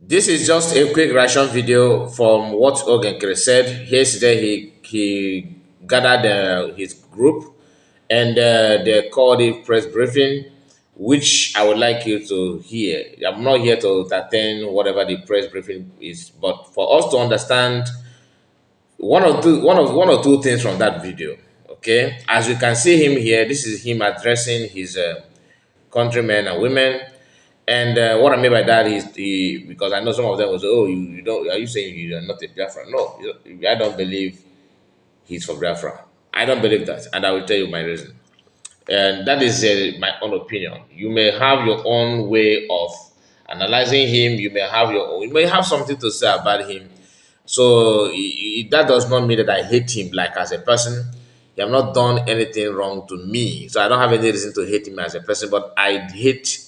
This is just a quick reaction video from what Nkere said. Yesterday, he gathered his group and they called it press briefing, which I would like you to hear. I'm not here to entertain whatever the press briefing is, but for us to understand one or two things from that video. Okay, as you can see him here, this is him addressing his countrymen and women. And what I mean by that is because I know some of them will say, "Oh, you don't? Are you saying you are not a Biafra?" No, I don't believe he's from Biafra. I don't believe that, and I will tell you my reason. And that is my own opinion. You may have your own way of analyzing him. You may have something to say about him. So that does not mean that I hate him like as a person. He have not done anything wrong to me, so I don't have any reason to hate him as a person. But I hate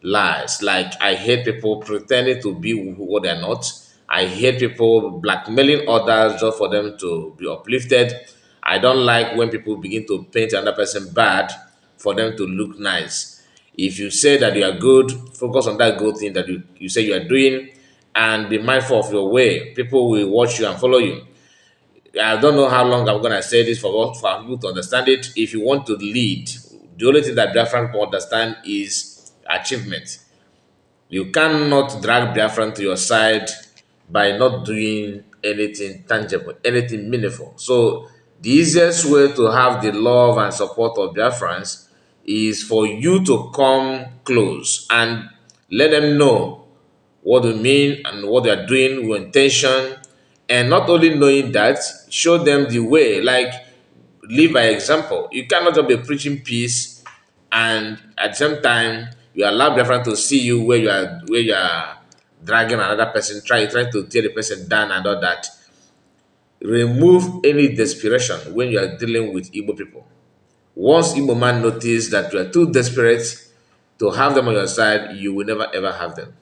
lies. Like I hate people pretending to be what they're not. I hate people blackmailing others just for them to be uplifted. I don't like when people begin to paint another person bad for them to look nice. If you say that you are good, focus on that good thing that you say you are doing and be mindful of your way. People will watch you and follow you. I don't know how long I'm gonna say this for you to understand it. If you want to lead, the only thing that Biafran people understand is achievement. You cannot drag Biafran to your side by not doing anything tangible, anything meaningful. So the easiest way to have the love and support of Biafrans is for you to come close and let them know what you mean and what they are doing with intention. And not only knowing that, show them the way, like live by example. You cannot just be preaching peace and at the same time you allow Biafran to see you where you are dragging another person, trying to tear the person down and all that. Remove any desperation when you are dealing with Igbo people. Once Igbo man notice that you are too desperate to have them on your side, you will never ever have them.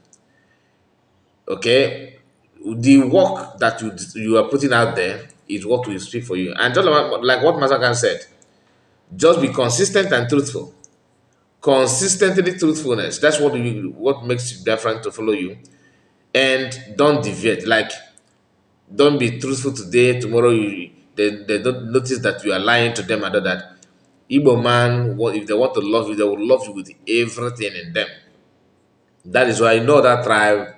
Okay, the work that you are putting out there is what will speak for you. And just like what Masakan said, just be consistent and truthful. Consistently truthfulness. That's what makes Biafran to follow you. And don't deviate. Like don't be truthful today, tomorrow they don't notice that you are lying to them and all that. Igbo man, if they want to love you, they will love you with everything in them. That is why I know that tribe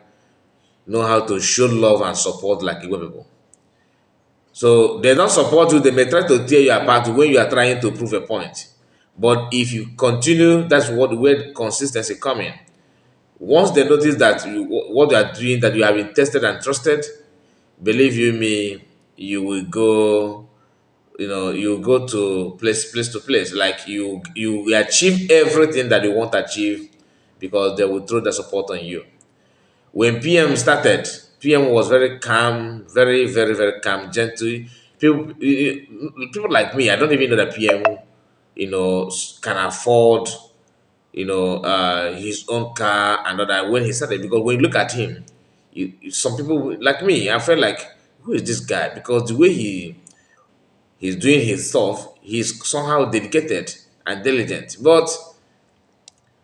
know how to show love and support like Igbo people. So they don't support you, they may try to tear you apart when you are trying to prove a point. But if you continue, that's where consistency come in. Once they notice that what you are doing, that you have been tested and trusted, believe you me, you will go, you go to place to place. Like you will achieve everything that you want to achieve because they will throw the support on you. When PM started, PM was very calm, very, very, very calm, gentle. People like me, I don't even know that PM, can afford, his own car and all that when he started. Because when you look at him, some people like me, I felt like, who is this guy? Because the way he's doing his stuff, he's somehow dedicated and diligent. But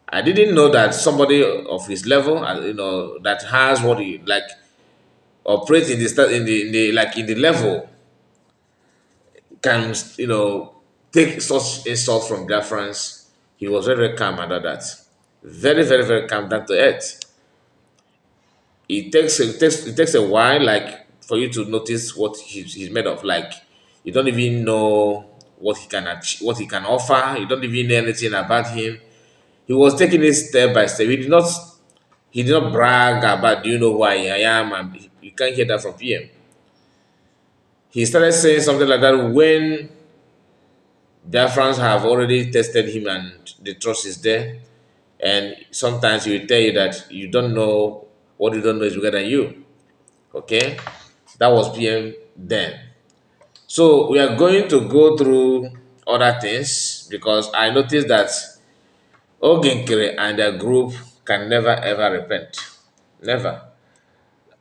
I didn't know that somebody of his level, that has what he like operate in the in the level can take such insult from Biafrans. He was very, very calm under that. Very, very, very calm down to earth. It takes a while, like for you to notice what he's made of. Like you don't even know what he can achieve, what he can offer. You don't even know anything about him. He was taking it step by step. He did not brag about, do you know who I am, and you can't hear that from PM. He started saying something like that when Biafrans have already tested him and the trust is there. And sometimes he will tell you that you don't know what you don't know is bigger than you. Okay? That was PM then. So we are going to go through other things because I noticed that Nkere and their group can never ever repent. Never.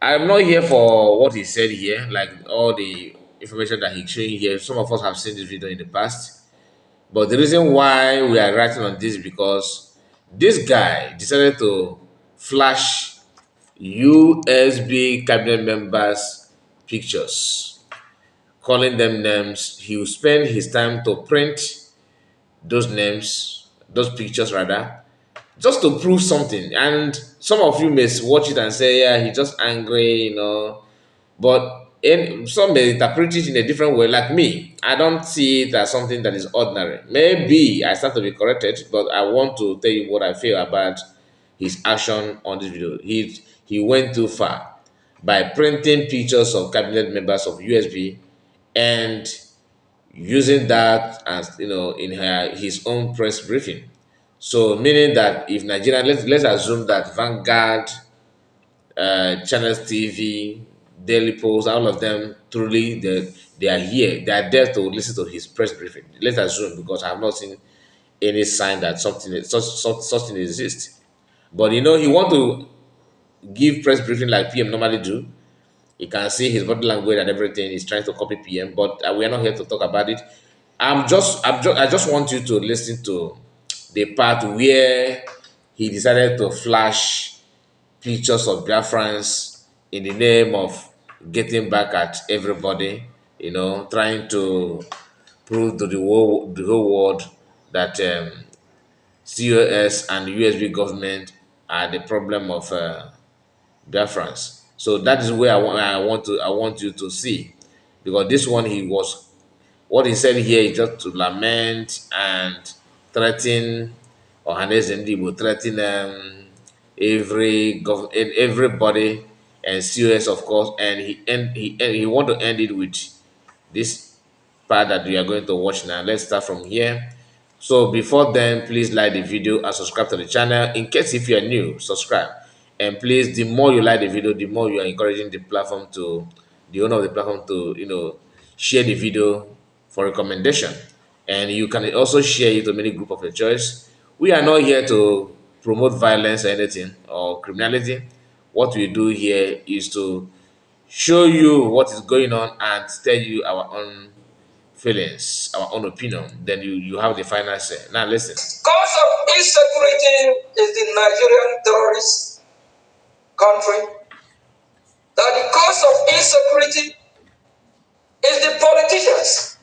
I'm not here for what he said here, like all the information that he's showing here. Some of us have seen this video in the past. But the reason why we are writing on this is because this guy decided to flash USB cabinet members' pictures, calling them names. He will spend his time to print those names, those pictures rather, just to prove something. And some of you may watch it and say, yeah, he's just angry, but some may interpret it in a different way. Like me, I don't see it as something that is ordinary. Maybe I start to be corrected, but I want to tell you what I feel about his action on this video. He went too far by printing pictures of cabinet members of USB and using that as in his own press briefing. So meaning that if Nigeria, let's assume that Vanguard, Channels TV, Daily Post, all of them truly they are here. They are there to listen to his press briefing. Let's assume, because I have not seen any sign that such thing exists. But he want to give press briefing like PM normally do. You can see his body language and everything. He's trying to copy PM, but we are not here to talk about it. I just want you to listen to the part where he decided to flash pictures of Biafrans in the name of getting back at everybody, trying to prove to the whole world that COS and USB government are the problem of Biafrans. So that is where I want you to see, because this one what he said here is just to lament and threaten, or will threaten everybody and COS of course, and he want to end it with this part that we are going to watch now. Let's start from here. So before then, please like the video and subscribe to the channel. In case if you are new, subscribe. And please, the more you like the video, the more you are encouraging the owner of the platform to, share the video for recommendation. And you can also share it to many group of your choice. We are not here to promote violence or anything or criminality. What we do here is to show you what is going on and tell you our own feelings, our own opinion. Then you have the final say. Now listen. Cause of insecurity is the Nigerian terrorist country. That the cause of insecurity is the politicians,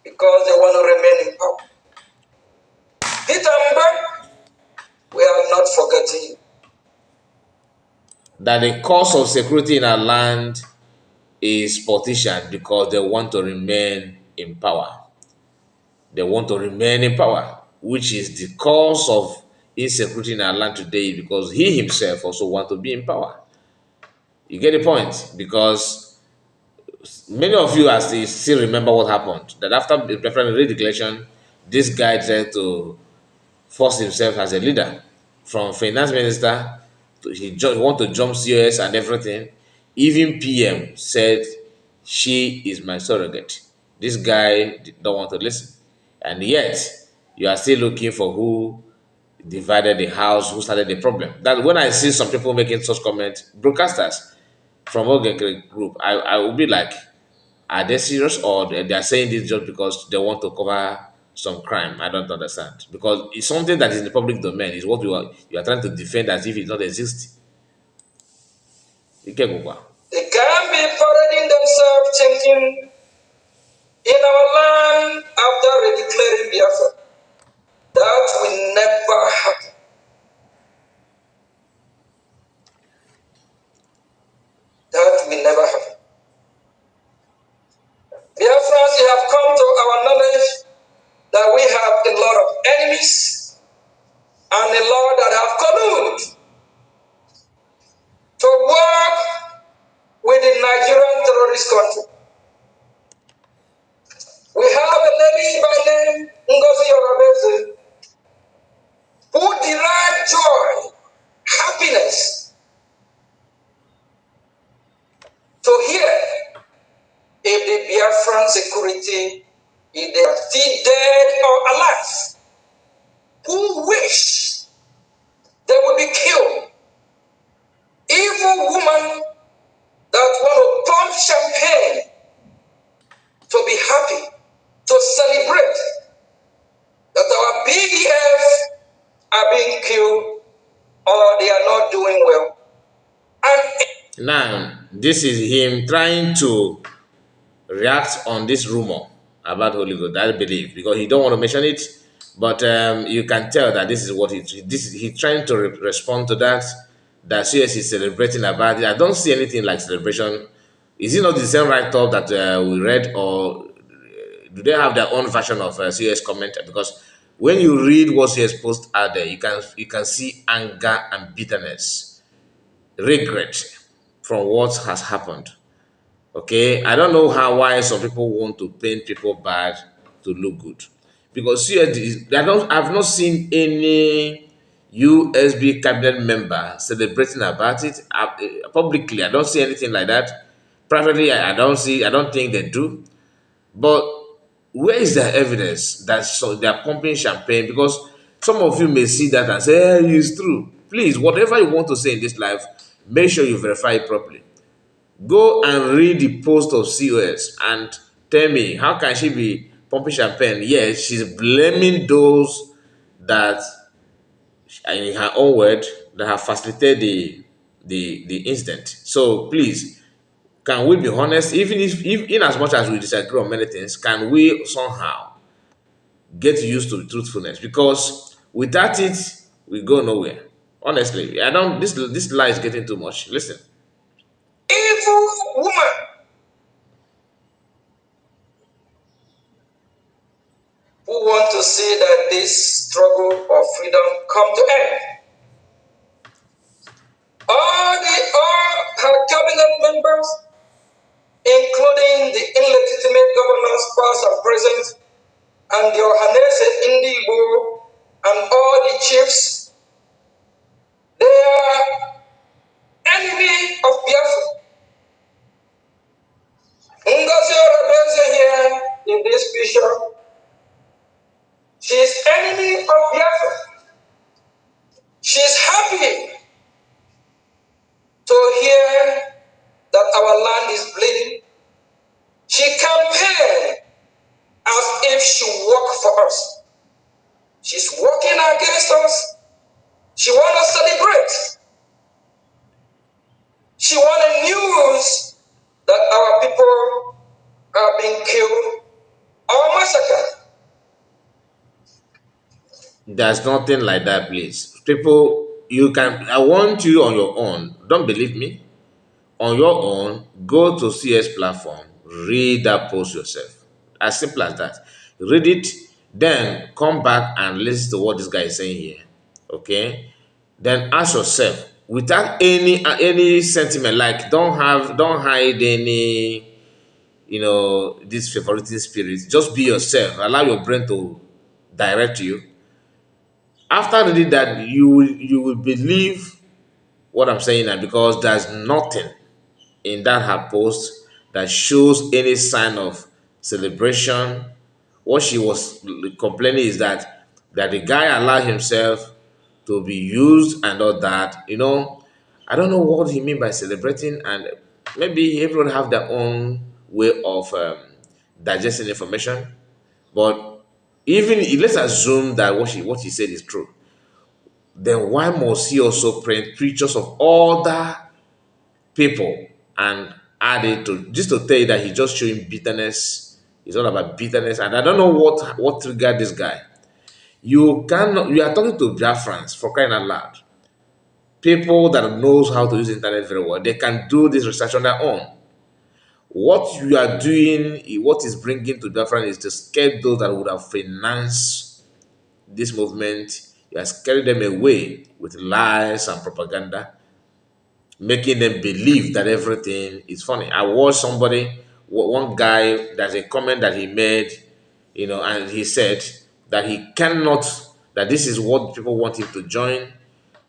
because they want to remain in power. Hitambe, we are not forgetting you. That the cause of security in our land is politicians, because they want to remain in power. They want to remain in power, which is the cause of insecurity in our land today, because he himself also want to be in power. You get the point? Because many of you are still remember what happened. That after the referendum redeclaration, this guy tried to force himself as a leader, from finance minister to he just want to jump COS and everything. Even PM said she is my surrogate. This guy don't want to listen, and yet you are still looking for who divided the house, who started the problem. That when I see some people making such comments, broadcasters from Nkere group, I will be like, are they serious, or they are saying this just because they want to cover some crime? I don't understand, because it's something that is in the public domain. Is what you are trying to defend as if it not exist. They can be parading themselves thinking in our land after redeclaring Biafra. That will never happen. That will never happen. Biafrans, you have come to our knowledge that we have a lot of enemies and a lot that have colluded to work with the Nigerian terrorist country. We have a lady by name Ngozi Yorobeze who derived joy, happiness to hear if the Biafran security, if they are still dead or alive, who wish they would be killed. Evil woman that want to pump champagne to be happy, to celebrate that our BDF are being killed or they are not doing well. Now, this is him trying to react on this rumor about Holy Ghost, I believe, because he don't want to mention it, but you can tell that this is what he's trying to respond to that. That CS is celebrating about it. I don't see anything like celebration. Is it not the same write-up that we read, or do they have their own version of CS comment? Because when you read what CS post out there, you can see anger and bitterness, regret from what has happened. Okay, I don't know why some people want to paint people bad to look good, because CSD, I've not seen any USB cabinet member celebrating about it publicly. I don't see anything like that. Privately, I don't think they do. But where is the evidence that they are pumping champagne? Because some of you may see that and say, "Hey, it's true." Please, whatever you want to say in this life, make sure you verify it properly. Go and read the post of COS and tell me, how can she be pumping champagne? Yes, she's blaming those that, in her own word, that have facilitated the incident. So please, can we be honest? Even if in as much as we disagree on many things, can we somehow get used to truthfulness? Because without it, we go nowhere. Honestly, I don't. This lie is getting too much. Listen. Evil woman who want to see that this struggle for freedom come to end. All her cabinet members, including the illegitimate governors past and present, and the Ohanese Indigo, and all the chiefs, they are enemy of Biafra. Ngozi Orebeze here in this picture, she is enemy of Biafra. She's happy to hear that our land is bleeding. She campaigned as if she worked for us. She's working against us. She wants to celebrate. She wanted news that our people are being killed or massacred. There's nothing like that, please. People, I want you on your own. Don't believe me. On your own, go to CS platform, read that post yourself. As simple as that. Read it, then come back and listen to what this guy is saying here. Okay? Then ask yourself, without any sentiment, like don't hide any, this favoritism spirit. Just be yourself. Allow your brain to direct you. After reading that, you will believe what I'm saying now, because there's nothing in that her post that shows any sign of celebration. What she was complaining is that the guy allowed himself to be used and all that. I don't know what he mean by celebrating, and maybe everyone have their own way of digesting information. But even let's assume that what he said is true, then why must he also print pictures of other people and add it to just to tell you that he's just showing bitterness? It's all about bitterness, and I don't know what triggered this guy. You are talking to Biafrans, for crying out loud. People that knows how to use internet very well, they can do this research on their own. What you are doing, what is bringing to Biafran is to scare those that would have financed this movement. You are scaring them away with lies and propaganda, making them believe that everything is funny. I watched one guy, there's a comment that he made, and he said that that this is what people want him to join,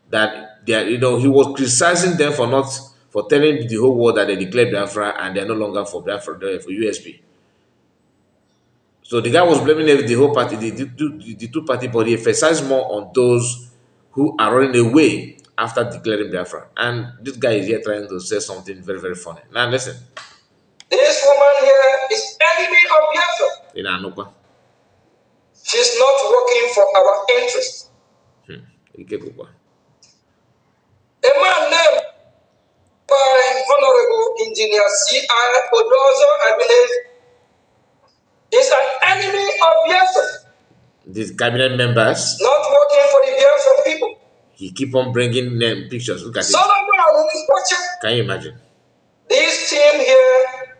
that he was criticizing them for telling the whole world that they declared Biafra and they're no longer for Biafra, they're for USB. So the guy was blaming the whole party, the two party, but he emphasized more on those who are running away after declaring Biafra. And this guy is here trying to say something very, very funny. Now listen. This woman here is enemy of Biafra. In Anukwa. She's not working for our interest. A man named by Engineer C.I. Odozo, I believe, is an enemy of Biafra. These cabinet members, not working for the Biafran people. he keep on bringing them pictures. Look at Solomon it. Can you imagine? This team here,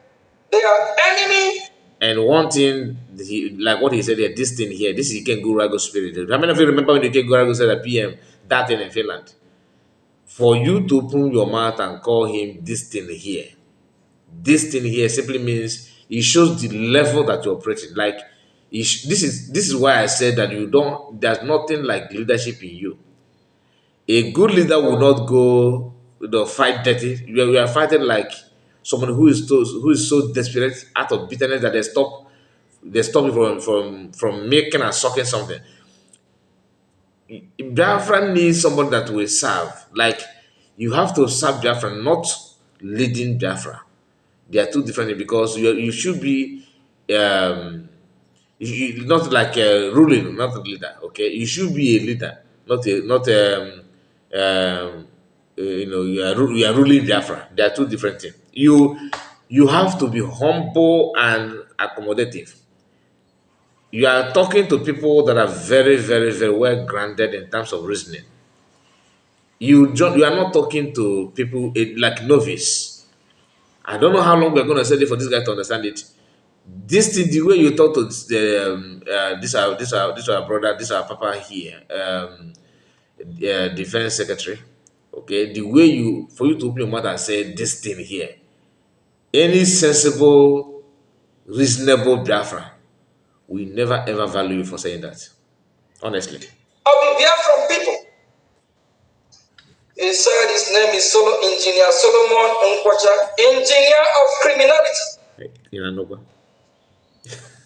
they are enemy. And one thing, like what he said here, this thing here, this is Ken Gurago spirit. How many of you remember when Ken Gurago said at PM, that thing in Finland? For you to open your mouth and call him this thing here simply means it shows the level that you're operating. Like, this is why I said that there's nothing like leadership in you. A good leader will not go fight dirty. We are fighting like someone who is so desperate out of bitterness that they stop you from making and sucking something. Biafra needs someone that will serve. Like, you have to serve Biafra, not leading Biafra. They are two different things because you should be not like a ruling, not a leader. Okay, you should be a leader, not you are ruling Biafra. They are two different things. You have to be humble and accommodative. You are talking to people that are very, very, very well grounded in terms of reasoning. You are not talking to people like novice. I don't know how long we're going to say it for this guy to understand it. This thing, the way you talk to this our brother, this our papa here, defense secretary. Okay, the way for you to open your mouth and say this thing here, any sensible, reasonable Biafra will never ever value you for saying that. Honestly. Of the Biafran people. He said his name is Engineer Solomon Nkwacha, engineer of criminality.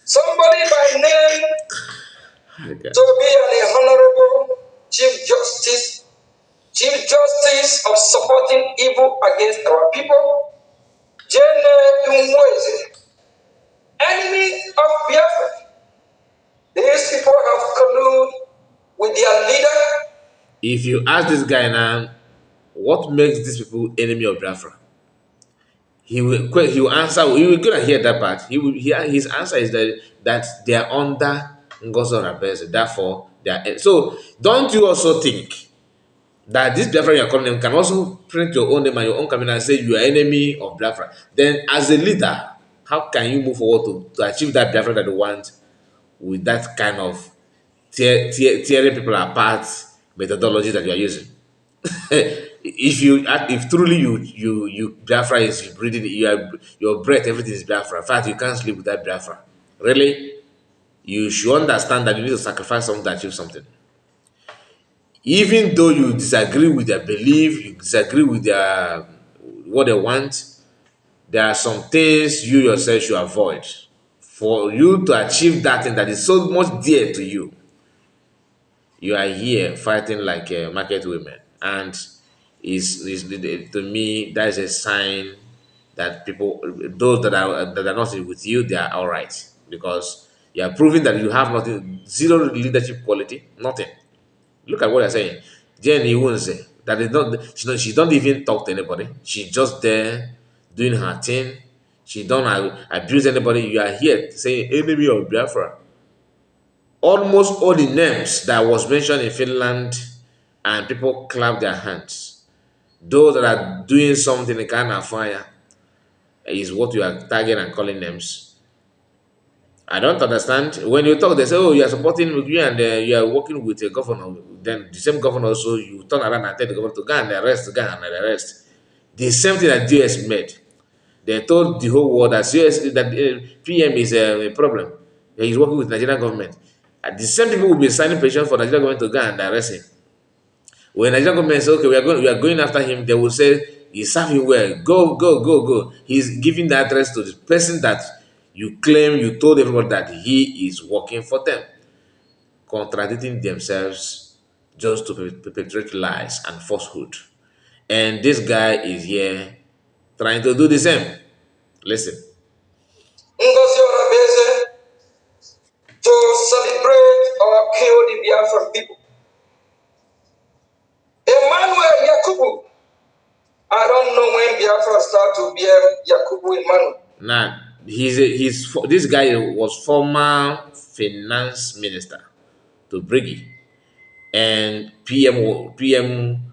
Somebody by name to be an honorable Chief Justice of supporting evil against our people, Jene enemy of Biafra. These people have colluded with their leader. If you ask this guy now, what makes these people enemy of Biafra? He will answer. He will gonna hear that part. His answer is that they are under Ngozo Rabese. Therefore, they are. So don't you also think that this Biafra you are calling them can also print your own name and your own cabinet and say you are enemy of Biafra? Then, as a leader, how can you move forward to achieve that Biafra that you want with that kind of tearing people apart methodology that you are using? If truly you Biafra is breathing, your breath, everything is Biafra. In fact, you can't sleep without Biafra. Really, you should understand that you need to sacrifice something to achieve something. Even though you disagree with their belief, you disagree with their what they want, there are some things you yourself should avoid for you to achieve that thing that is so much dear to you. You are here fighting like market women, and is to me that is a sign that those that are not with you, they are all right, because you are proving that you have nothing, zero leadership quality, nothing. Look at what you're saying. Jenny won't say that she don't even talk to anybody. She's just there doing her thing. She don't abuse anybody. You are here saying enemy of Biafra. Almost all the names that was mentioned in Finland, and people clap their hands. Those that are doing something in kind of fire is what you are tagging and calling names. I don't understand. When you talk, they say, "Oh, you are supporting you and you are working with a governor." Then the same governor also, you turn around and tell the governor to go and arrest. The same thing that US made. They told the whole world that PM is a problem. He's working with Nigerian government. And the same people will be signing petition for Nigerian government to go and arrest him. When Nigerian government says, "Okay, we are going after him," they will say, "He's serving well. Go, go, go, go." He's giving the address to the person that you claim you told everybody that he is working for them, contradicting themselves just to perpetrate lies and falsehood. And this guy is here trying to do the same. Listen. To celebrate or kill the Biafran people. Emmanuel Yakubu I don't know when Biafra start to bear Yakubu Emmanuel. Now, this guy was former finance minister to Briggy, and PM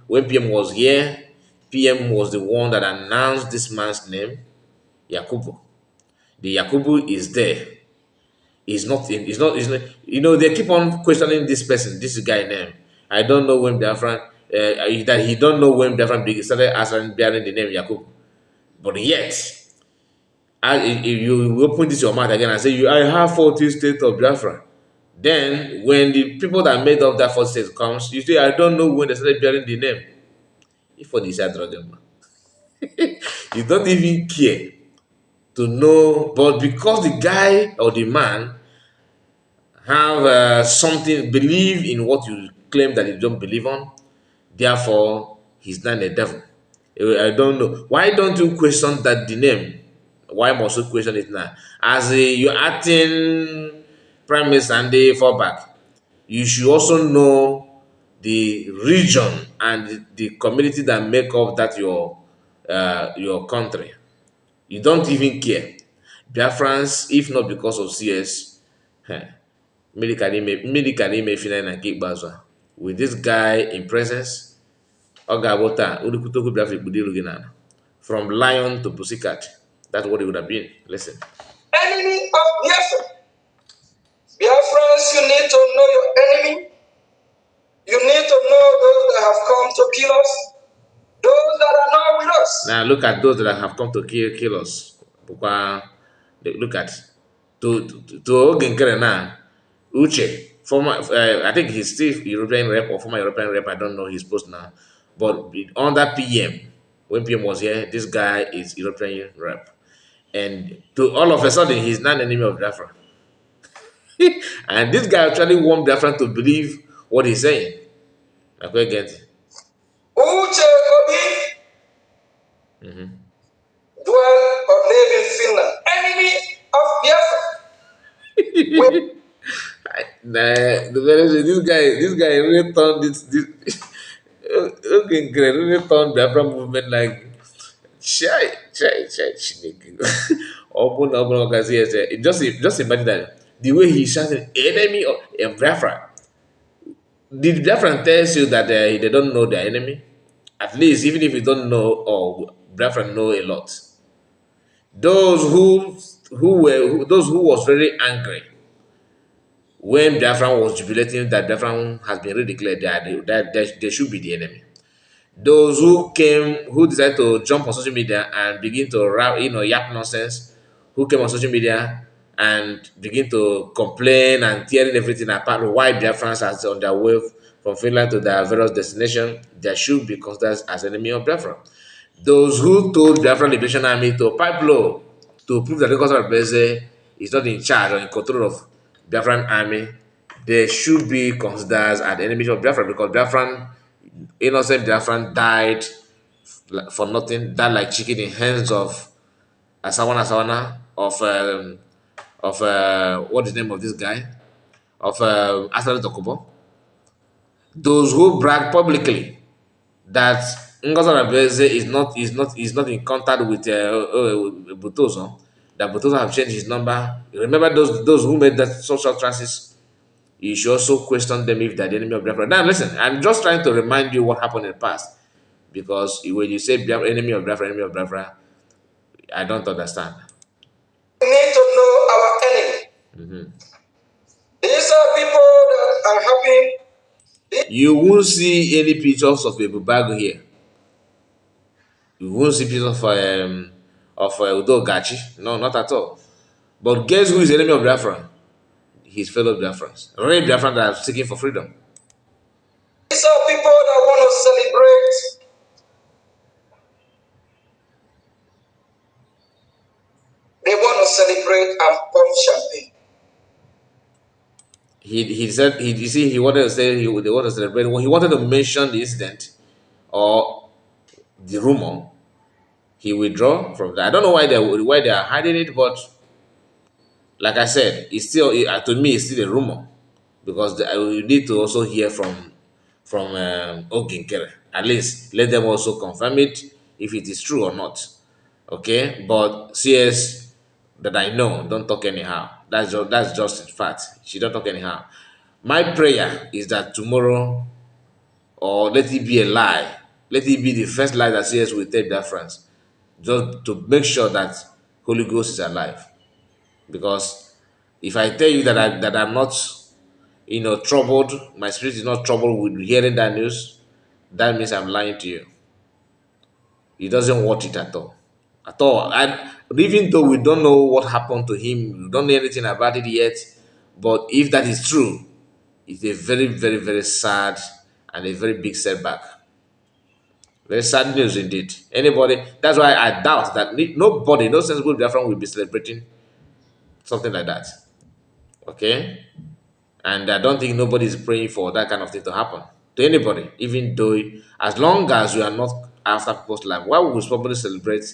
when PM was here, PM was the one that announced this man's name, Yakubu. The Yakubu is there. He's not in. He's not. You know, they keep on questioning this person, this guy name. I don't know when Biafran. That he don't know when Biafran started answering bearing the name Yakubu, but yet if you open this your mouth again and say I have 40 states of Biafra, then when the people that made up that 40 states comes, you say I don't know when they started bearing the name. If for this them, you don't even care to know, but because the guy or the man have something, believe in what you claim that you don't believe on, therefore he's not a devil. I don't know. Why don't you question that the name? Why must you question it now? As you're acting prime minister and they fall back, you should also know the region and the community that make up that your country. You don't even care. Biafrans, if not because of CS, medically may feel like with this guy in presence, ọ ga-abụ taa urukwute okwu Biafra ikpudo gị n'ala. From lion to pussycat, that's what it would have been. Listen. Enemy of Biafra. Biafrans, you need to know your enemy. You need to know those that have come to kill us, those that are not with us. Now look at those that have come to kill us. Look at to Nkere now. Uche, former, I think he's still European rep or former European rep. I don't know his post now, but under PM, when PM was here, this guy is European rep, and to all of a sudden he's not an enemy of Biafra. And this guy actually want Biafra to believe what he's saying. Like we get it. Uche Obi dwell or live in Finland. Enemy of Biafra. This guy really turned this okay, really turned Biafra movement like chai. Open, yes. Just imagine that the way he shouted enemy of Biafra. Did Biafran tells you that they don't know their enemy? At least, even if you don't know, or Biafran know a lot. Those those who was very angry when Biafran was jubilating that Biafran has been redeclared, that they should be the enemy. Those who decided to jump on social media and begin to yap nonsense, who came on social media and begin to complain and tearing everything apart, why Biafrans are on their way from Finland to their various destinations, they should be considered as enemy of Biafra. Those who told Biafra Liberation Army to pipe low to prove that Deconstructing is not in charge or in control of Biafran Army, they should be considered as the enemies of Biafra, because innocent Biafran died for nothing, died like chicken in hands of Asawana of what is the name of this guy? Of Asari Tokubo. Those who brag publicly that Ngozi Okonjo is not in contact with Butozo, that Butozo have changed his number. Remember those who made that social transit. You should also question them if they're the enemy of Biafra. Now listen, I'm just trying to remind you what happened in the past, because when you say enemy of Biafra, I don't understand. We need to know our enemy. These are people that are happy. You won't see any pictures of a Bubago here. You won't see pictures of Udo Gachi. No, not at all. But guess who is the enemy of Biafra? His fellow Biafrans. Real Biafrans that are seeking for freedom. These are people that want to celebrate. They want to celebrate and pop champagne. He said he wanted to say they want to celebrate. When he wanted to mention the incident or the rumor, he withdraw from that. I don't know why they are hiding it, but like I said, it's still to me it's still a rumor, because you need to also hear from Nkere. At least let them also confirm it. if it is true or not. Okay, but CS that I know don't talk anyhow. That's just in fact. She don't talk anyhow. My prayer is that tomorrow, or let it be a lie, let it be the first lie that CS will tell their friends, just to make sure that Holy Ghost is alive. Because if I tell you that I'm not, troubled, my spirit is not troubled with hearing that news, that means I'm lying to you. He doesn't want it at all. At all. And even though we don't know what happened to him, we don't know anything about it yet, but if that is true, it's a very, very, very sad and a very big setback. Very sad news indeed. Anybody, that's why I doubt that nobody, no sensible Biafran will be celebrating something like that. Okay? And I don't think nobody is praying for that kind of thing to happen to anybody, even though, as long as you are not after people's life, why would somebody celebrate,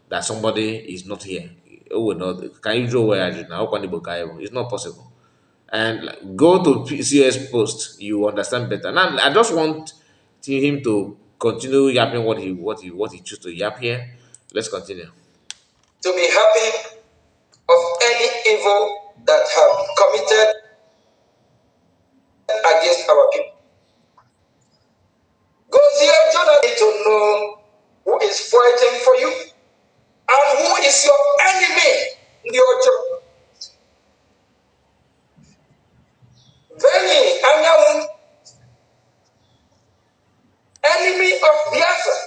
that somebody is not here? Oh, we're not. Can you draw where I did now? It's not possible. And go to CS post, you understand better. Now, I just want him to continue yapping what he choose to yap here. Let's continue. To be happy of any evil that have been committed against our people. Go there, Jonah, to know who is fighting for you and who is your enemy in your job. Benny, Anyaun, enemy of Biafra.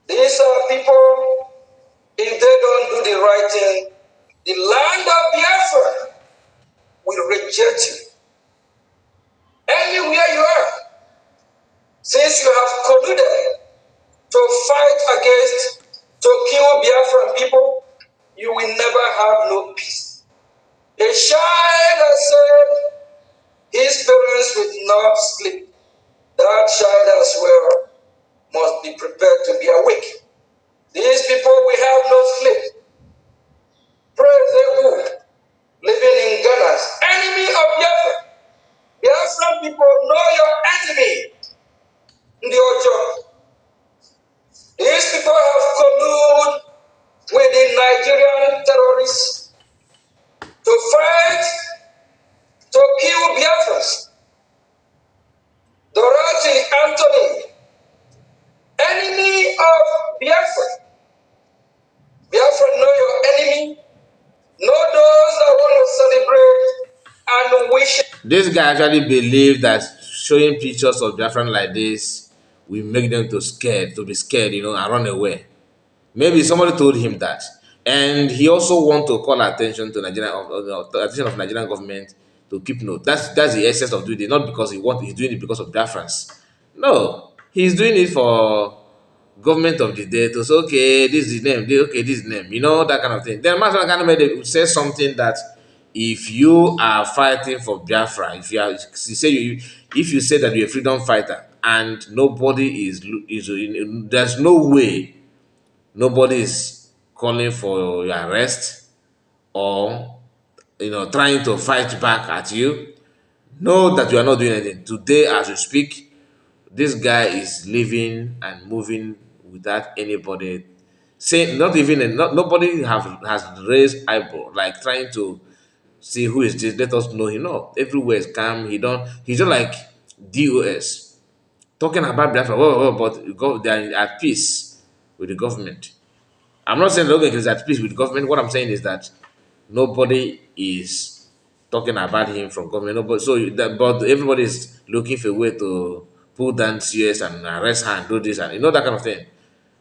These are people, if they don't do the right thing, the land of Biafra will reject you. Anywhere you are, since you have colluded to fight against, to kill Biafran people, you will never have no peace. A child has said his parents will not sleep. That child as well must be prepared to be awake. These people will have no sleep. Pray they would. Living in Ghana, enemy of Biafra. Biafran people, know your enemy in the Ojo. These people have colluded with the Nigerian terrorists to fight, to kill Biafrans. Dorothy Anthony, enemy of Biafra. Biafra, know your enemy. Know those that want to celebrate and wish. This guy actually believed that showing pictures of Biafran like this will make them to be scared, and run away. Maybe somebody told him that, and he also want to call attention to attention of Nigerian government to keep note. That's the essence of doing it, not because he's doing it because of Biafrans. No, he's doing it for government of the day to say, okay, this is the name, okay, this is the name, that kind of thing. Then Master Kaname say something that if you are fighting for Biafra, if you say that you're a freedom fighter and nobody is there's no way nobody is calling for your arrest or trying to fight back at you, know that you are not doing anything. Today, as we speak, this guy is living and moving without anybody saying, not even nobody has raised eyebrow, like trying to see who is this, let us know him. No, everywhere is calm. He's just like DOS talking about Biafra, but they are at peace with the government. I'm not saying Logan is at peace with government. What I'm saying is that nobody is talking about him from government. Nobody, but everybody is looking for a way to pull down CS and arrest her and do this and that kind of thing.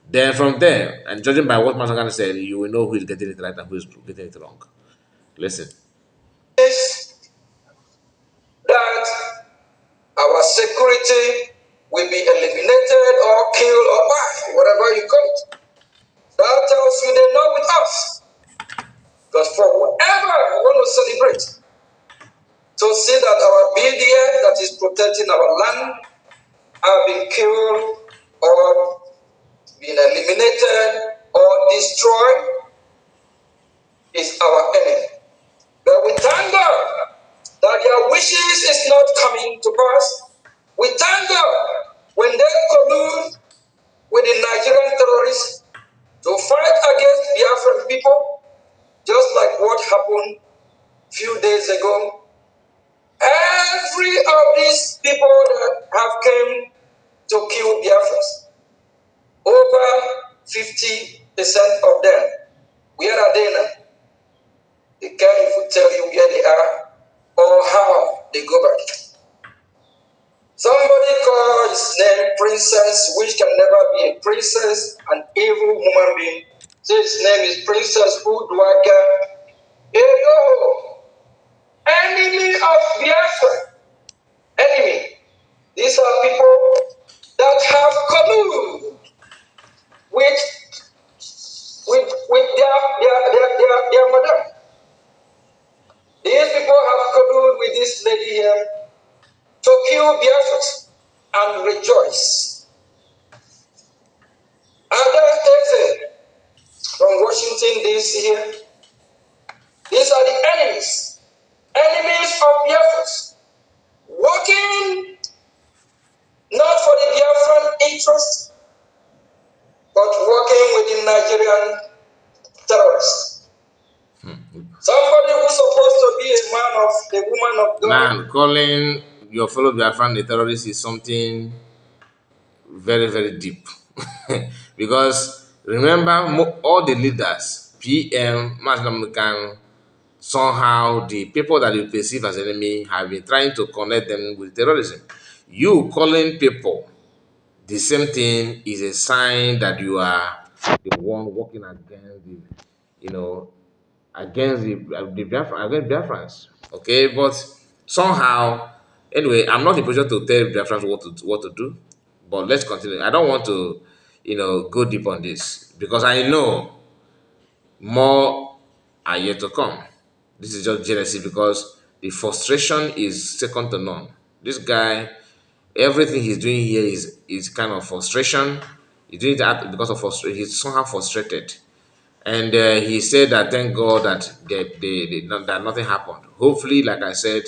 Then from there, and judging by what Masagana said, you will know who is getting it right and who is getting it wrong. Listen. Is that our security will be eliminated or killed or banned, whatever you call it. That tells you they're not with us. Because for whoever we want to celebrate, to see that our BDF that is protecting our land have been killed or been eliminated or destroyed is our enemy. But we thank God that their wishes is not coming to pass. We thank God when they collude the Nigerian terrorists to fight against Biafran people, just like what happened a few days ago. Every of these people that have come to kill Biafrans, over 50% of them, where are they now? They can't even tell you where they are or how they go back. Somebody called his name Princess, which can never be a princess, an evil human being. So his name is Princess Udwaga. Hello, enemy of Biafra. Enemy. These are people that have colluded with their madam. These people have colluded with this lady here to kill Biafra and rejoice. Ada Eze from Washington, D.C. here. These are the enemies. Enemies of Biafra. Working not for the Biafran interest, but working with the Nigerian terrorists. Somebody who's supposed to be a woman of God. Man, calling your fellow Biafran a terrorist is something very, very deep. Because remember, all the leaders, PM, Maslamkan, somehow the people that you perceive as enemy have been trying to connect them with terrorism. You calling people the same thing is a sign that you are the one working against the, against against Biafrans. Okay, but somehow, anyway, I'm not in position to tell Biafrans what to do. But let's continue. I don't want to, go deep on this because I know more are yet to come. This is just jealousy because the frustration is second to none. This guy, everything he's doing here is kind of frustration. He's doing that because of frustration. He's somehow frustrated, and he said that thank God that that nothing happened. Hopefully, like I said,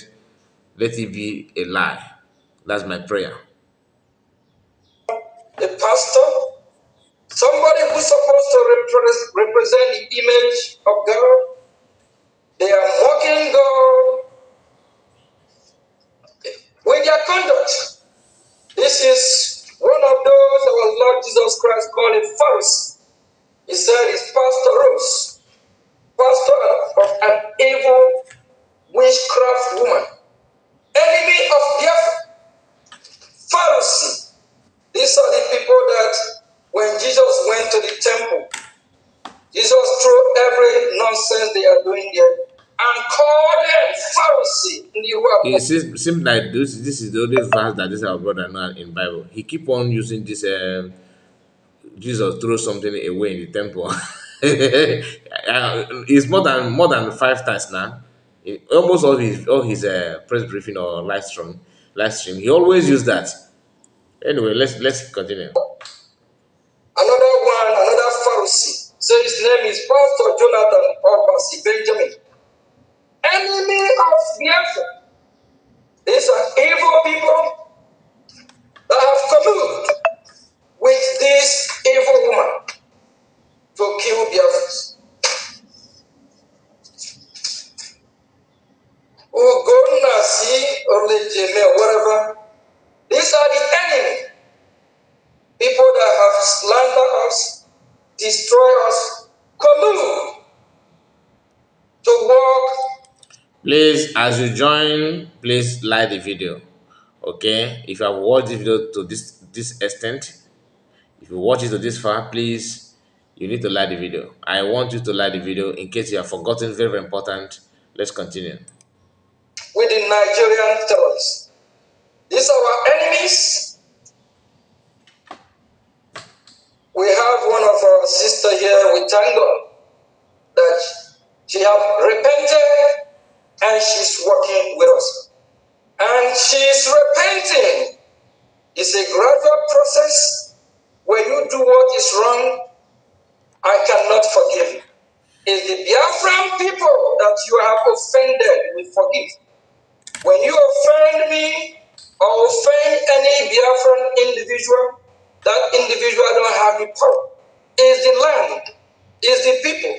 let it be a lie. That's my prayer. The pastor, somebody who's supposed to represent the image of God, they are mocking God with their conduct. This is one of those our Lord Jesus Christ called a Pharisee. He said it's Pastor Rose, pastor of an evil witchcraft woman, enemy of Biafra, Pharisee. These are the people that when Jesus went to the temple, Jesus threw every nonsense they are doing there and called them Pharisee in the word. It seems like this is the only verse that this our brother know in Bible. He keep on using this. Jesus threw something away in the temple. It's more than 5 times now. Almost all his press briefing or live stream. He always use that. Anyway, let's continue. Another Pharisee. So his name is Pastor Jonathan or Pastor Benjamin. Enemy of Biafra. These are evil people that have colluded with this evil woman to kill Biafrans. Ugonasi or Lejeme or whatever. These are the enemy. People that have slandered us, destroy us, collude to work. Please, as you join, please like the video. Okay, if you have watched the video to this extent, if you watch it to this far, please, you need to like the video. I want you to like the video in case you have forgotten. Very, very important. Let's continue. With the Nigerian terrorists. These are our enemies. We have one of our sisters here. We thank God that she has repented and she's working with us. And she's repenting. It's a gradual process. When you do what is wrong, I cannot forgive you. It's the Biafran people that you have offended, we forgive. When you offend me or offend any Biafran individual, That individual don't have the power. It's the land, it's the people.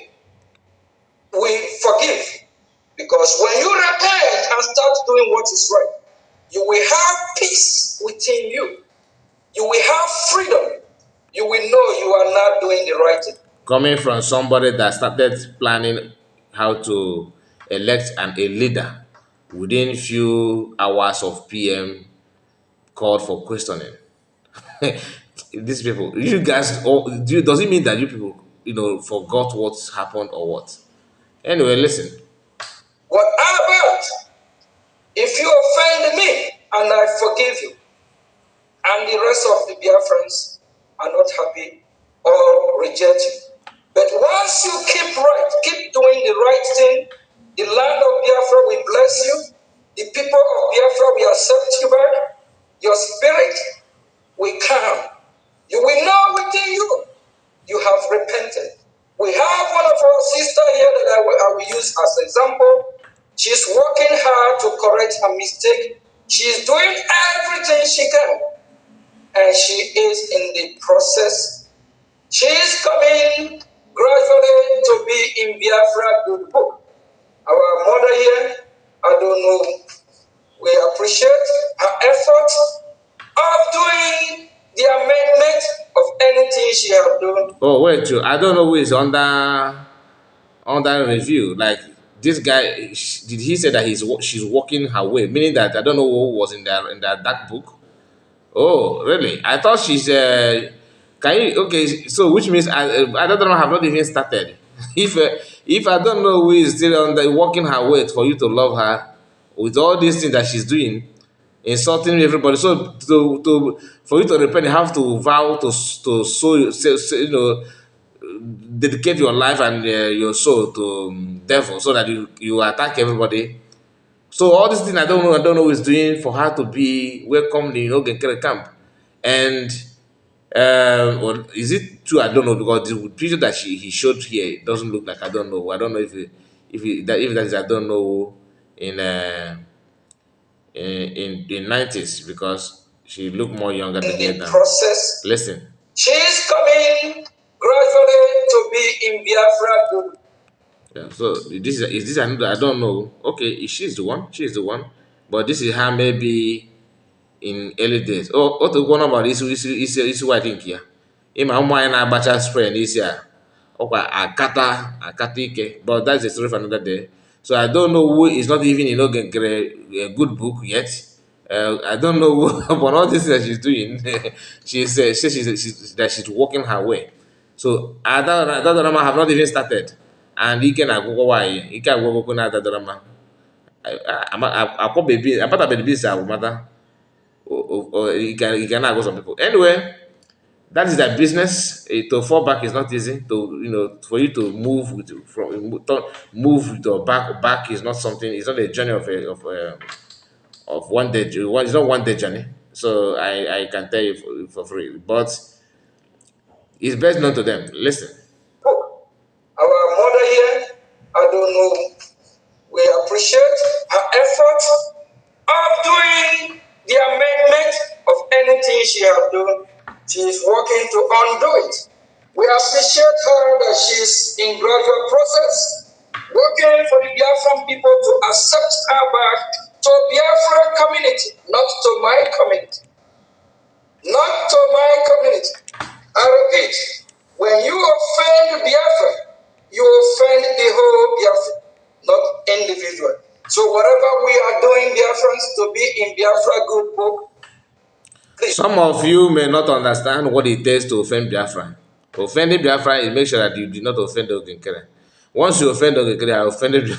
We forgive. Because when you repent and start doing what is right, you will have peace within you. You will have freedom. You will know you are not doing the right thing. Coming from somebody that started planning how to elect a leader within few hours of PM called for questioning. These people, you guys, does it mean that you people, forgot what's happened or what? Anyway, listen. What about if you offend me and I forgive you, and the rest of the Biafrans are not happy or reject you? But once you keep right, keep doing the right thing, the land of Biafra will bless you. The people of Biafra will accept you back. Your spirit will calm. You will know within you have repented. We have one of our sisters here that I will use as example. She's working hard to correct her mistake. She's doing everything she can. And she is in the process. She is coming gradually to be in Biafra good book. Our mother here, I don't know, we appreciate her effort of doing the amendment of anything she has done. Oh wait, I don't know who is under review. Like this guy, did he say that she's walking her way? Meaning that I don't know who was in that dark book. Oh, really? I thought she's. Can you? Okay, so which means I don't know. Have not even started. If I don't know who is still on the walking her way for you to love her with all these things that she's doing, insulting everybody. So to for you to repent, you have to vow to dedicate your life and your soul to devil, so that you attack everybody. So all these things I don't know who is doing for her to be welcomed in Nkere camp. And or is it true? I don't know, because the picture that he showed here doesn't look like, I don't know. I don't know if that is, I don't know, in in 90s, because she looked more younger than here In the now. process, Listen. she is coming gradually to be in Biafra good. Yeah, so is this another? I don't know. Okay, she's the one. She's the one. But this is her maybe in early days. Oh, otu ụgwọ nọmba isi white nke ya. Ịma ụmụ anyị na-agbacha spray n'isi a, ọkwa akata ike. But that's a story for another day. So I don't know who is not even in a good book yet. I don't know who, but all this that she's doing, she's walking her way. So that drama have not even started, and ike na-agwụgwọ nwaanyị, ike agwụgwọ na ada drama. Akwa baby, apata baby is mother. Or you can go some people. Anyway, that is their business. To fall back is not easy. For you to move move with your back is not something. It's not a journey of one day. It's not one day journey. So I can tell you for free, but it's best known to them. Listen. Our mother here, I don't know, we appreciate her effort of doing the amendment of anything she has done. She is working to undo it. We appreciate her that she's in gradual process, working for the Biafran people to accept her back to Biafran community, not to my community. Not to my community. I repeat, when you offend Biafra, you offend the whole Biafra, not individual. So whatever we are doing, Biafrans, to be in Biafra good book. Please. Some of you may not understand what it takes to offend Biafra. Offending Biafra is make sure that you do not offend Nkere. Once you offend Nkere, I offended you.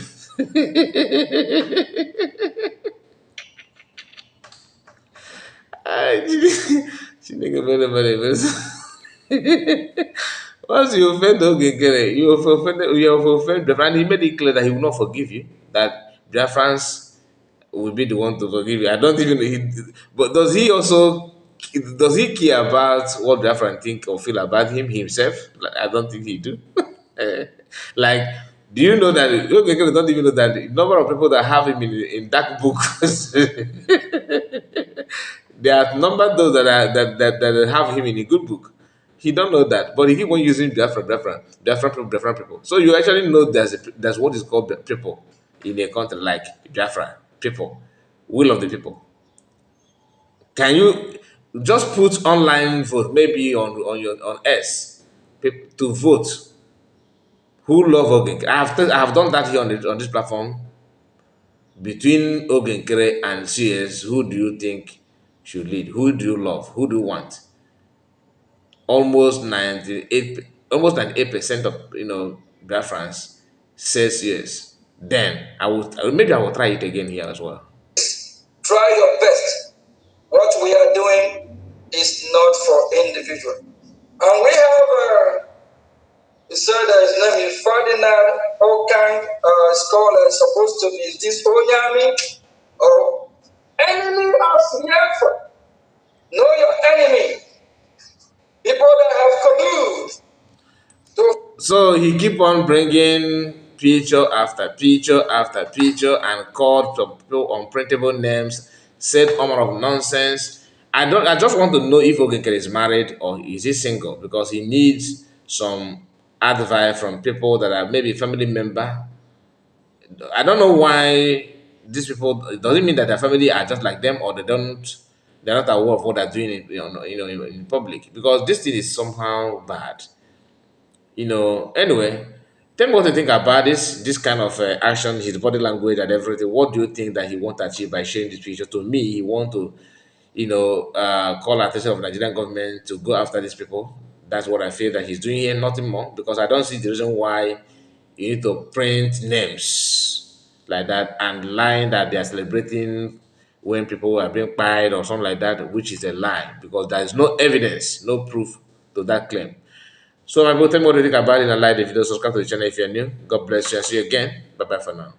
Once you offend Nkere, you have offended Biafra, and he made it clear that he will not forgive you. That Biafrans will be the one to forgive you. I don't even know. But does he care about what Biafran think or feel about him himself? Like, I don't think he do. Like, do you know that Nkere don't even know that the number of people that have him in that book There are number those that have him in a good book. He don't know that, but he keep on using Biafra people. So you actually know there's what is called people in a country like Biafra people, will of the people. Can you just put online vote maybe on your on S to vote who love Ogenkere? I have done that here on this platform between Ogenkere and CS. Who do you think should lead? Who do you love? Who do you want? Almost 98% of Biafrans says yes. Then maybe I will try it again here as well. Try your best. What we are doing is not for individual. And we have, he said his name is Ferdinand Okan, scholar, supposed to be, is this Onyami? Or enemy of Biafra. Know your enemy. People that have collude. So he keep on bringing picture after picture after picture and called some people unprintable names, said all manner of nonsense. I just want to know if Ogenkere is married or is he single because he needs some advice from people that are maybe family member. I don't know why these people. It doesn't mean that their family are just like them or they're not aware of what they're doing in public because this thing is somehow bad. Anyway, tell me what you think about this kind of action, his body language and everything. What do you think that he want to achieve by sharing this picture? To me, he want to call attention of Nigerian government to go after these people. That's what I feel that he's doing here, nothing more, because I don't see the reason why you need to print names like that and lying that they are celebrating when people are being fired or something like that, which is a lie because there is no evidence, no proof to that claim. So my boy, tell me what you think about it and like the video. Subscribe to the channel if you're new. God bless you. I'll see you again. Bye bye for now.